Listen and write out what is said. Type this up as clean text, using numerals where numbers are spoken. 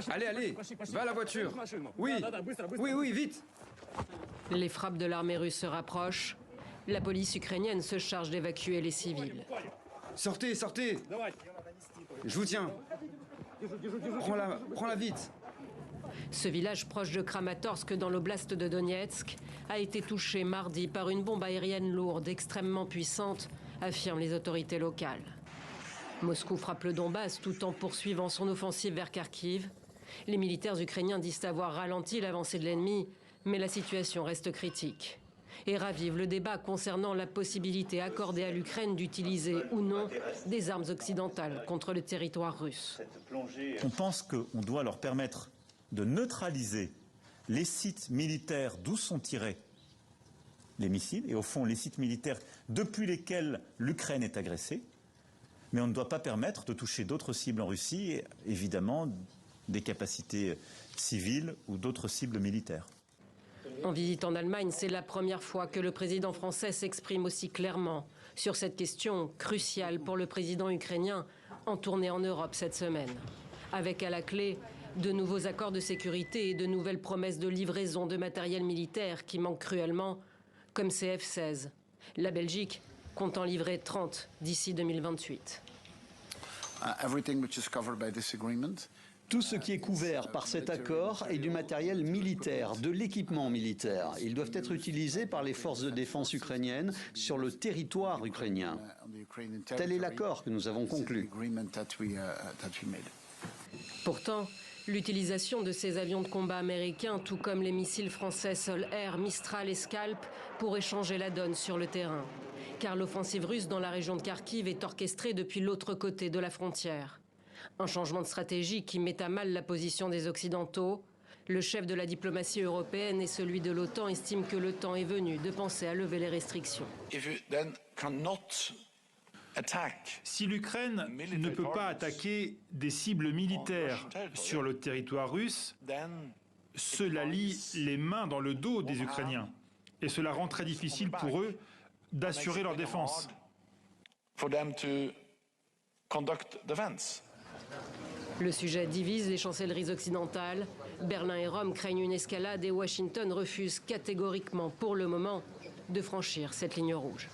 Allez, allez, va à la voiture. Oui, oui, oui, vite. Les frappes de l'armée russe se rapprochent. La police ukrainienne se charge d'évacuer les civils. Sortez, sortez. Je vous tiens. Prends-la vite. Ce village proche de Kramatorsk, dans l'oblast de Donetsk, a été touché mardi par une bombe aérienne lourde, extrêmement puissante, affirment les autorités locales. Moscou frappe le Donbass tout en poursuivant son offensive vers Kharkiv. Les militaires ukrainiens disent avoir ralenti l'avancée de l'ennemi, mais la situation reste critique. Et ravive le débat concernant la possibilité accordée à l'Ukraine d'utiliser ou non des armes occidentales contre le territoire russe. On pense qu'on doit leur permettre de neutraliser les sites militaires d'où sont tirés les missiles, et au fond les sites militaires depuis lesquels l'Ukraine est agressée, mais on ne doit pas permettre de toucher d'autres cibles en Russie, et évidemment des capacités civiles ou d'autres cibles militaires. En visite en Allemagne, c'est la première fois que le président français s'exprime aussi clairement sur cette question cruciale pour le président ukrainien en tournée en Europe cette semaine. Avec à la clé de nouveaux accords de sécurité et de nouvelles promesses de livraison de matériel militaire qui manquent cruellement, comme ces F-16. La Belgique compte en livrer 30 d'ici 2028. Tout ce qui est couvert par cet accord est du matériel militaire, de l'équipement militaire. Ils doivent être utilisés par les forces de défense ukrainiennes sur le territoire ukrainien. Tel est l'accord que nous avons conclu. Pourtant, l'utilisation de ces avions de combat américains, tout comme les missiles français Sol-Air, Mistral et Scalp, pourrait changer la donne sur le terrain. Car l'offensive russe dans la région de Kharkiv est orchestrée depuis l'autre côté de la frontière. Un changement de stratégie qui met à mal la position des Occidentaux. Le chef de la diplomatie européenne et celui de l'OTAN estiment que le temps est venu de penser à lever les restrictions. Si l'Ukraine ne peut pas attaquer des cibles militaires sur le territoire russe, cela lie les mains dans le dos des Ukrainiens. Et cela rend très difficile pour eux d'assurer leur défense. Le sujet divise les chancelleries occidentales. Berlin et Rome craignent une escalade et Washington refuse catégoriquement, pour le moment, de franchir cette ligne rouge.